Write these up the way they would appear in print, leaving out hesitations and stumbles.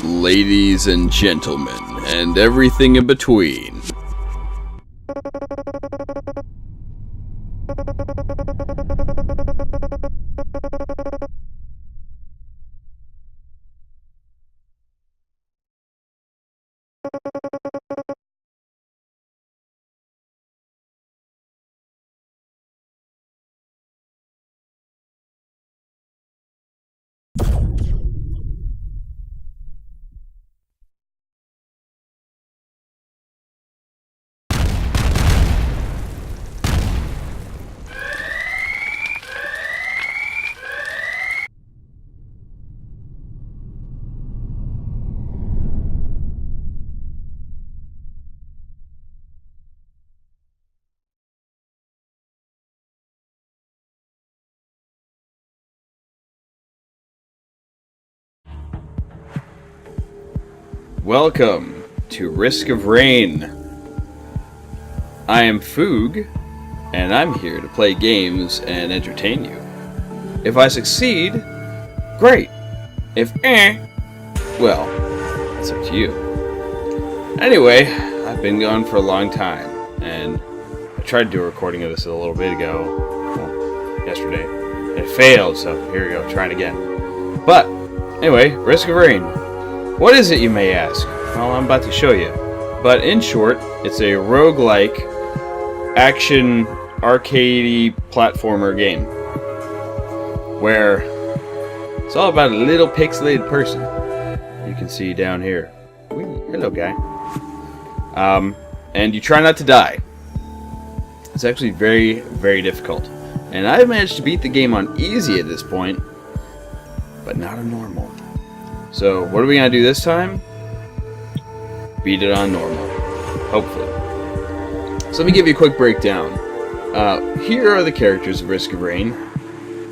ladies and gentlemen, and everything in between. Welcome to Risk of Rain. I am Foog, and I'm here to play games and entertain you. If I succeed, great. If well, it's up to you. Anyway, I've been gone for a long time, and I tried to do a recording of this a little bit ago, yesterday, and it failed, so here we go, trying again. But, anyway, Risk of Rain. What is it, you may ask? Well, I'm about to show you. But in short, it's a roguelike, action, arcadey platformer game. Where it's all about a little pixelated person. You can see down here. Whee, hello, guy. And you try not to die. It's actually very, very difficult. And I've managed to beat the game on easy at this point, but not on normal. So, what are we going to do this time? Beat it on normal. Hopefully. So let me give you a quick breakdown. Here are the characters of Risk of Rain.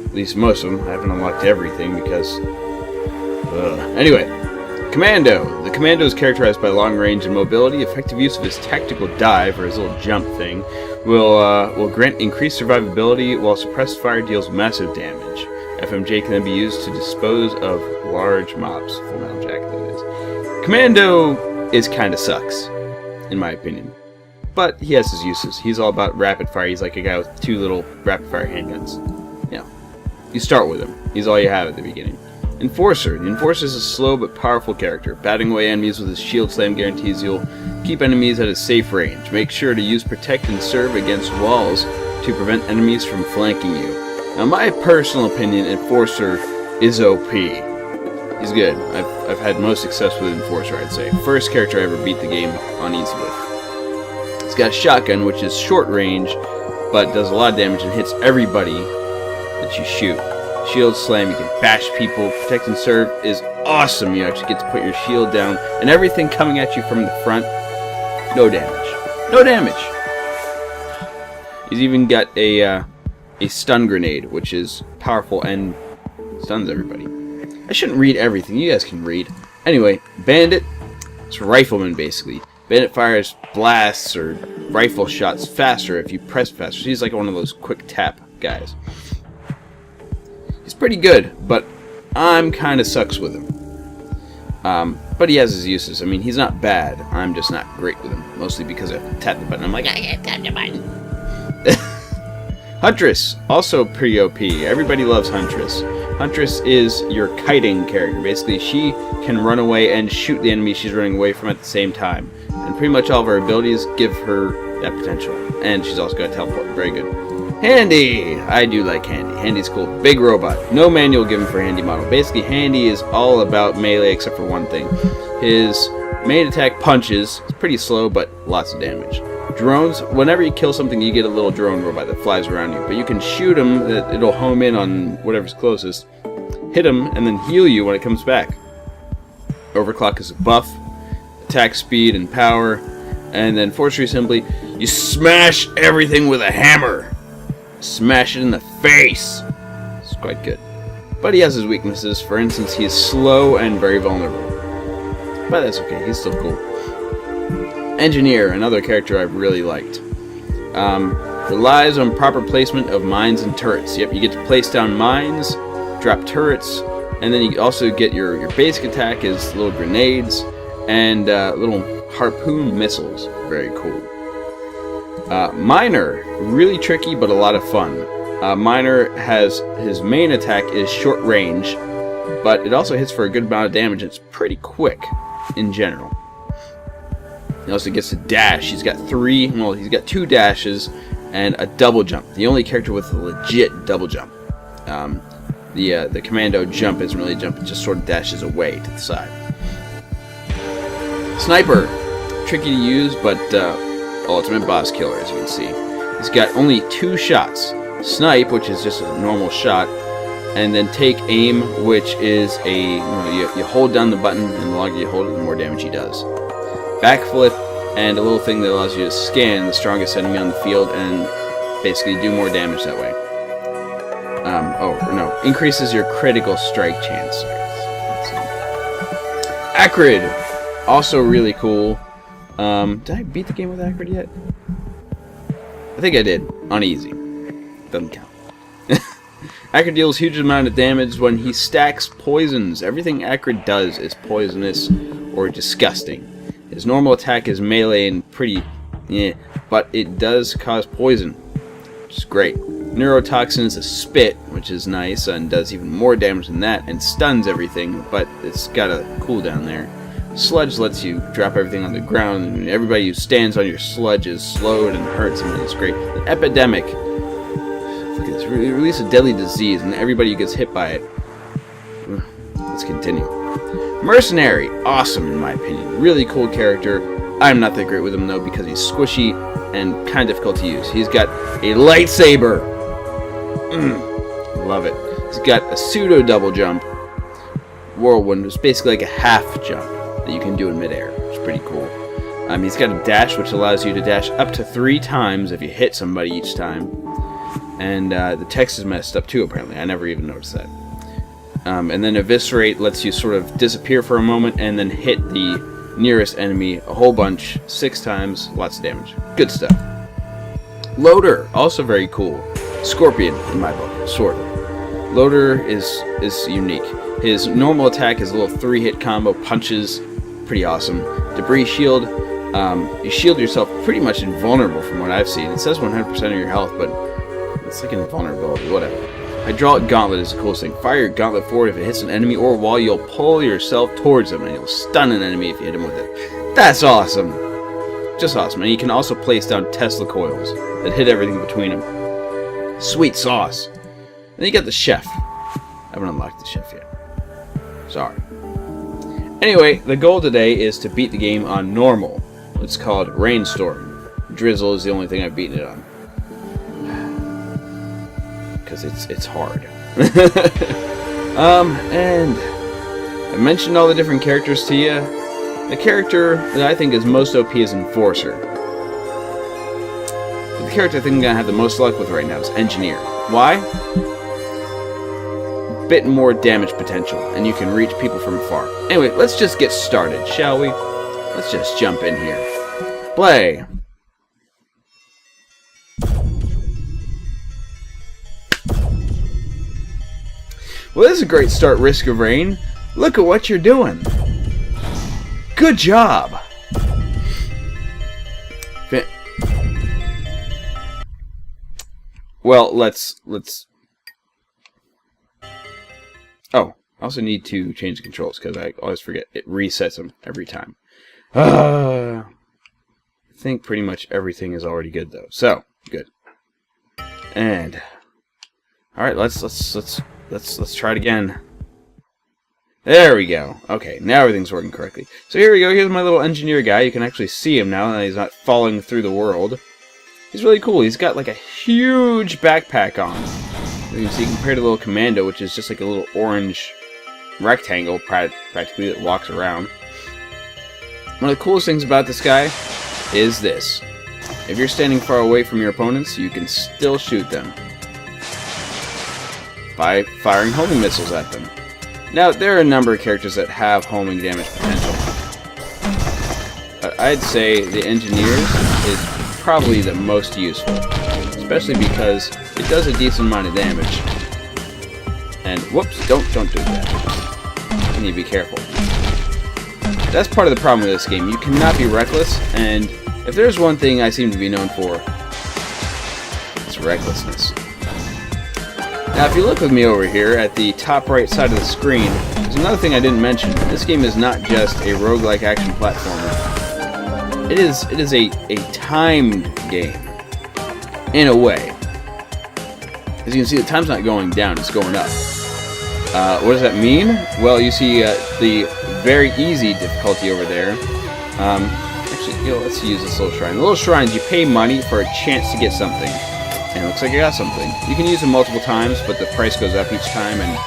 At least most of them. I haven't unlocked everything because... Anyway. Commando. The Commando is characterized by long range and mobility. Effective use of his tactical dive, or his little jump thing, will grant increased survivability, while suppressed fire deals massive damage. FMJ can then be used to dispose of large mobs. Full Metal Jacket, that is. Commando is kinda sucks, in my opinion. But he has his uses. He's all about rapid fire. He's like a guy with two little rapid fire handguns. You know, you start with him. He's all you have at the beginning. Enforcer. The Enforcer is a slow but powerful character. Batting away enemies with his shield slam guarantees you'll keep enemies at a safe range. Make sure to use Protect and Serve against walls to prevent enemies from flanking you. Now, my personal opinion, Enforcer is OP. He's good. I've had most success with Enforcer, I'd say. First character I ever beat the game on easy with. He's got a shotgun, which is short range, but does a lot of damage and hits everybody that you shoot. Shield slam, you can bash people. Protect and Serve is awesome. You actually get to put your shield down, and everything coming at you from the front, no damage. No damage! He's even got a stun grenade, which is powerful and stuns everybody. I shouldn't read everything. You guys can read. Anyway, Bandit. It's a rifleman, basically. Bandit fires blasts or rifle shots faster if you press faster. He's like one of those quick tap guys. He's pretty good, but I'm kind of sucks with him. But he has his uses. I mean, he's not bad. I'm just not great with him. Mostly because I tap the button. I'm like, I can't tap the button. Huntress, also pretty OP. Everybody loves Huntress. Huntress is your kiting character. Basically, she can run away and shoot the enemy she's running away from at the same time. And pretty much all of her abilities give her that potential. And she's also got a teleport. Very good. Handy! I do like Handy. Handy's cool. Big robot. No manual given for Handy model. Basically, Handy is all about melee except for one thing. His main attack punches. It's pretty slow, but lots of damage. Drones, whenever you kill something, you get a little drone robot that flies around you. But you can shoot him, it'll home in on whatever's closest, hit him, and then heal you when it comes back. Overclock is a buff, attack speed and power, and then Force Assembly, you smash everything with a hammer. Smash it in the face. It's quite good. But he has his weaknesses. For instance, he is slow and very vulnerable. But that's okay, he's still cool. Engineer, another character I've really liked. Relies on proper placement of mines and turrets. Yep, you get to place down mines, drop turrets, And then you also get your basic attack is little grenades and little harpoon missiles. Very cool. Miner, really tricky but a lot of fun. Miner has his main attack is short range, but it also hits for a good amount of damage. It's pretty quick in general. He also gets a dash. He's got two dashes and a double jump. The only character with a legit double jump. The commando jump isn't really a jump, it just sort of dashes away to the side. Sniper, tricky to use, but ultimate boss killer, as you can see. He's got only 2 shots. Snipe, which is just a normal shot, and then take aim, which is you hold down the button, and the longer you hold it, the more damage he does. Backflip, and a little thing that allows you to scan the strongest enemy on the field and basically do more damage that way. Increases your critical strike chance. Acrid, also really cool. Did I beat the game with Acrid yet? I think I did, on easy. Doesn't count. Acrid deals huge amount of damage when he stacks poisons. Everything Acrid does is poisonous or disgusting. His normal attack is melee and pretty, but it does cause poison, which is great. Neurotoxin is a spit, which is nice and does even more damage than that, and stuns everything, but it's got a cooldown there. Sludge lets you drop everything on the ground, and everybody who stands on your sludge is slowed and hurts, and it's great. An epidemic. Look at this. Release a deadly disease, and everybody who gets hit by it. Let's continue. Mercenary. Awesome, in my opinion. Really cool character. I'm not that great with him, though, because he's squishy and kind of difficult to use. He's got a lightsaber. Love it. He's got a pseudo double jump. Whirlwind is basically like a half jump that you can do in midair. It's pretty cool. He's got a dash, which allows you to dash up to 3 times if you hit somebody each time. And the text is messed up too, apparently. I never even noticed that. And then Eviscerate lets you sort of disappear for a moment and then hit the nearest enemy a whole bunch, 6 times, lots of damage. Good stuff. Loader, also very cool. Scorpion, in my book, sort of. Loader is unique. His normal attack is a little 3-hit combo, punches, pretty awesome. Debris shield, you shield yourself pretty much invulnerable from what I've seen. It says 100% of your health, but it's like an invulnerability, whatever. Hydraulic Gauntlet is the coolest thing. Fire your gauntlet forward if it hits an enemy or wall. You'll pull yourself towards them, and you'll stun an enemy if you hit him with it. That's awesome. Just awesome. And you can also place down Tesla coils that hit everything between them. Sweet sauce. And then you got the chef. I haven't unlocked the chef yet. Sorry. Anyway, the goal today is to beat the game on normal. It's called Rainstorm. Drizzle is the only thing I've beaten it on. Because it's hard. And I mentioned all the different characters to you. The character that I think is most OP is Enforcer. But the character I think I'm going to have the most luck with right now is Engineer. Why? Bit more damage potential, and you can reach people from afar. Anyway, let's just get started, shall we? Let's just jump in here. Play! Well, this is a great start, Risk of Rain. Look at what you're doing. Good job. Well, let's. Oh, I also need to change the controls because I always forget. It resets them every time. I think pretty much everything is already good though. So good. And all right, let's try it again. There we go. Okay, now everything's working correctly. So here we go. Here's my little engineer guy. You can actually see him now, and he's not falling through the world. He's really cool. He's got like a huge backpack on. You can see compared to the little commando, which is just like a little orange rectangle practically that walks around. One of the coolest things about this guy is this. If you're standing far away from your opponents, you can still shoot them by firing homing missiles at them. Now, there are a number of characters that have homing damage potential. But I'd say the Engineers is probably the most useful, especially because it does a decent amount of damage. And whoops, don't do that. You need to be careful. That's part of the problem with this game. You cannot be reckless, and if there's one thing I seem to be known for, it's recklessness. Now, if you look with me over here at the top right side of the screen, there's another thing I didn't mention. This game is not just a roguelike action platformer. It is a timed game, in a way. As you can see, the time's not going down, it's going up. What does that mean? Well, you see the very easy difficulty over there. Actually, let's use this little shrine. The little shrines, you pay money for a chance to get something. And it looks like I got something. You can use them multiple times, but the price goes up each time, and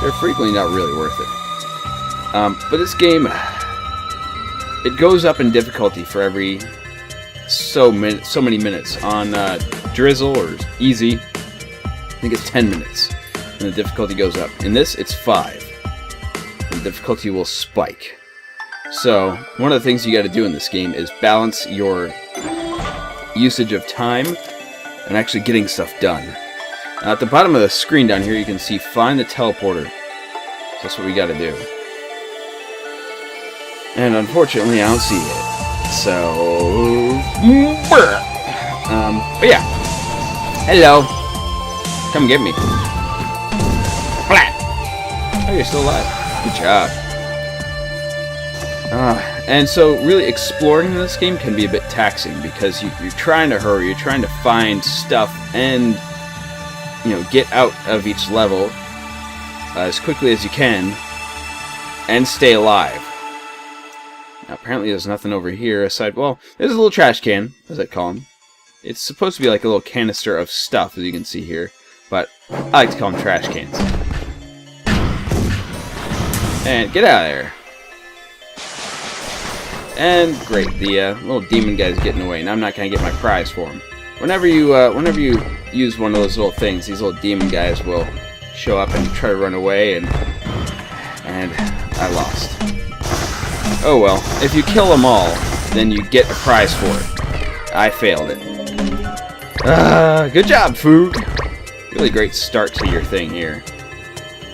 they're frequently not really worth it. But this game, it goes up in difficulty for every so many minutes. On Drizzle or Easy, I think it's 10 minutes, and the difficulty goes up. In this, it's 5. And the difficulty will spike. So, one of the things you got to do in this game is balance your usage of time and actually getting stuff done. Now, at the bottom of the screen down here, you can see find the teleporter. So that's what we got to do. And unfortunately, I don't see it. So, but yeah. Hello. Come get me. Flat. Oh, you're still alive. Good job. And so really exploring this game can be a bit taxing because you're trying to hurry, you're trying to find stuff and get out of each level as quickly as you can and stay alive. Now apparently there's nothing over here aside, well, there's a little trash can, as I call them. It's supposed to be like a little canister of stuff, as you can see here, but I like to call them trash cans. And get out of there. And great, the little demon guy's getting away, and I'm not gonna get my prize for him. Whenever you use one of those little things, these little demon guys will show up and try to run away, and I lost. Oh well, if you kill them all, then you get a prize for it. I failed it. Good job, Foog. Really great start to your thing here.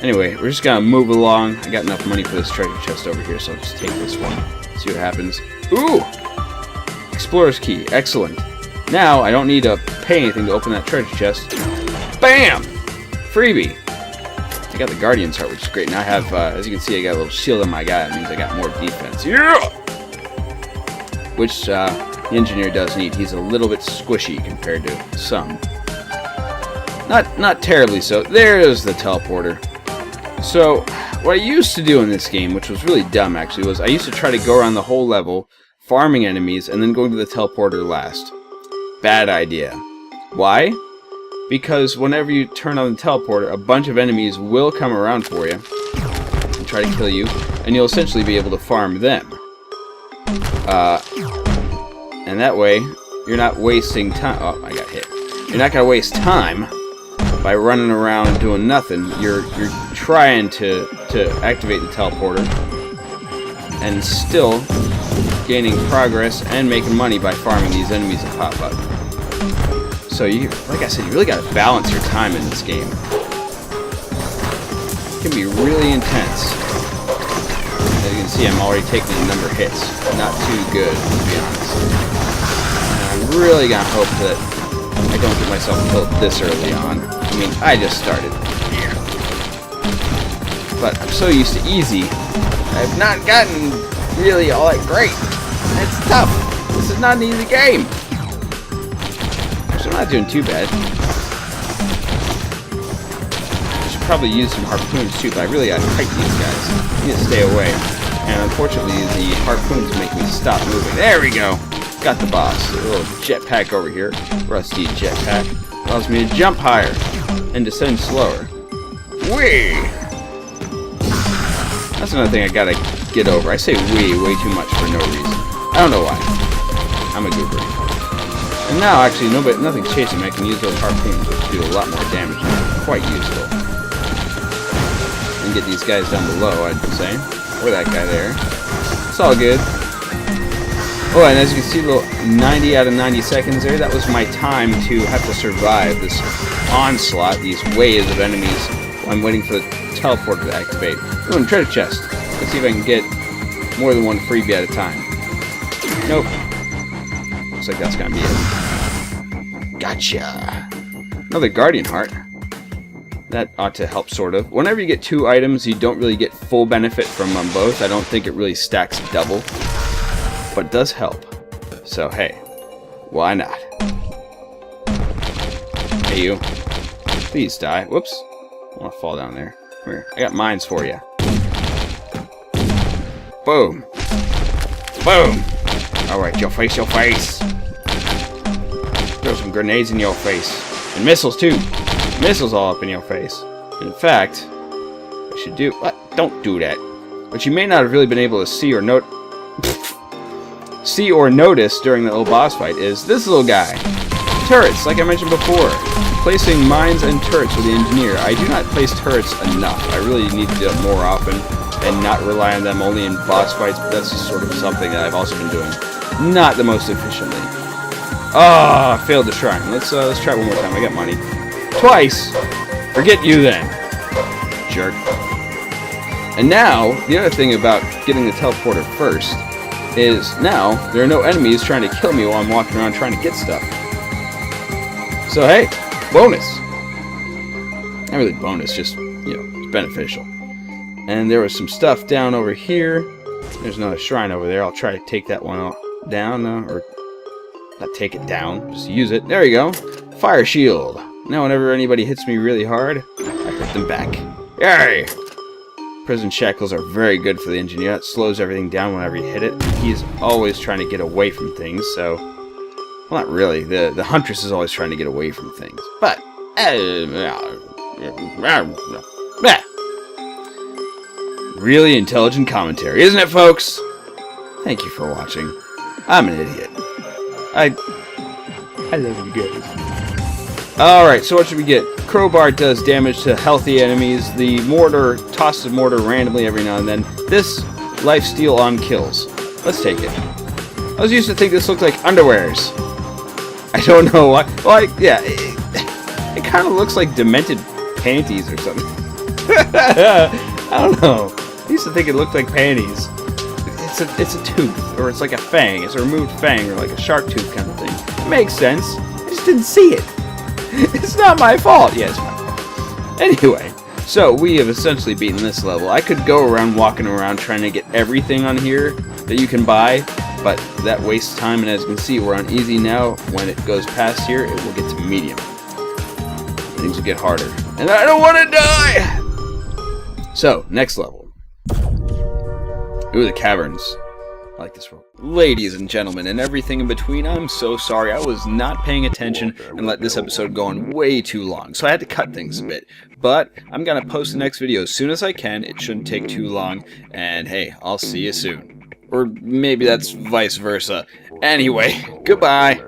Anyway, we're just gonna move along. I got enough money for this treasure chest over here, so I'll just take this one. See what happens. Ooh! Explorer's key. Excellent. Now, I don't need to pay anything to open that treasure chest. Bam! Freebie! I got the Guardian's Heart, which is great. Now I have, as you can see, I got a little shield on my guy. That means I got more defense. Yeah! Which, the engineer does need. He's a little bit squishy compared to some. Not terribly so. There's the teleporter. So, what I used to do in this game, which was really dumb actually, was I used to try to go around the whole level, farming enemies, and then going to the teleporter last. Bad idea. Why? Because whenever you turn on the teleporter, a bunch of enemies will come around for you and try to kill you, and you'll essentially be able to farm them. And that way, you're not wasting time. Oh, I got hit. You're not going to waste time by running around doing nothing. You're trying to activate the teleporter and still gaining progress and making money by farming these enemies that pop up. So you, like I said, you really got to balance your time in this game. It can be really intense. As you can see, I'm already taking a number of hits. Not too good, to be honest. And I'm really gonna hope that I don't get myself killed this early on. I mean, I just started. But I'm so used to easy, I've not gotten really all that great. It's tough. This is not an easy game. Actually, I'm not doing too bad. I should probably use some harpoons too, but I really gotta fight these guys. I need to stay away. And unfortunately, the harpoons make me stop moving. There we go. Got the boss. A little jetpack over here. Rusty jetpack. Allows me to jump higher and descend slower. Whee! That's another thing I gotta get over. I say wee way too much for no reason. I don't know why. I'm a goober. And now, actually, nothing's chasing me. I can use those harpoons, which do a lot more damage. Quite useful. And get these guys down below, I'd say. Or that guy there. It's all good. Oh, and as you can see, little 90 out of 90 seconds there, that was my time to have to survive this onslaught, these waves of enemies I'm waiting for the teleporter to activate. Ooh, and treasure chest. Let's see if I can get more than one freebie at a time. Nope. Looks like that's gonna be it. Gotcha. Another guardian heart. That ought to help, sort of. Whenever you get 2 items, you don't really get full benefit from them both. I don't think it really stacks double, but it does help. So, hey, why not? Hey, you. Please die. Whoops. I want to fall down there. Come here. I got mines for you. Boom. Boom. Alright, your face, your face. Throw some grenades in your face. And missiles, too. Missiles all up in your face. In fact, I should do... What? Don't do that. What you may not have really been able to see or notice during the little boss fight is this little guy. Turrets, like I mentioned before. Placing mines and turrets with the engineer. I do not place turrets enough. I really need to do it more often and not rely on them only in boss fights, but that's just sort of something that I've also been doing. Not the most efficiently. Oh, I failed the shrine. Let's try one more time. I got money. Twice! Forget you then. Jerk. And now, the other thing about getting the teleporter first is now there are no enemies trying to kill me while I'm walking around trying to get stuff. So hey, bonus. Not really bonus, just, you know, it's beneficial. And there was some stuff down over here. There's another shrine over there. I'll try to take that one down, or not take it down, just use it. There you go. Fire shield. Now whenever anybody hits me really hard, I hurt them back. Yay! Prison shackles are very good for the engineer. That slows everything down whenever you hit it. He's always trying to get away from things, so... Well, not really. The huntress is always trying to get away from things. But... Really intelligent commentary, isn't it, folks? Thank you for watching. I'm an idiot. I love you guys. Alright, so what should we get? Crowbar does damage to healthy enemies. The mortar tosses mortar randomly every now and then. This, lifesteal on kills. Let's take it. I was used to think this looked like underwears. I don't know why. Well, yeah, it kind of looks like demented panties or something. I don't know. I used to think it looked like panties. It's a tooth, or it's like a fang. It's a removed fang, or like a shark tooth kind of thing. It makes sense. I just didn't see it. It's not my fault. Yeah, it's my fault. Anyway, so we have essentially beaten this level. I could go around walking around trying to get everything on here that you can buy, but that wastes time, and as you can see, we're on easy now. When it goes past here, it will get to medium. Things will get harder. And I don't want to die! So, next level. Ooh, the caverns. I like this one. Ladies and gentlemen, and everything in between, I'm so sorry. I was not paying attention and let this episode go on way too long, so I had to cut things a bit. But I'm going to post the next video as soon as I can. It shouldn't take too long, and hey, I'll see you soon. Or maybe that's vice versa. Anyway, goodbye.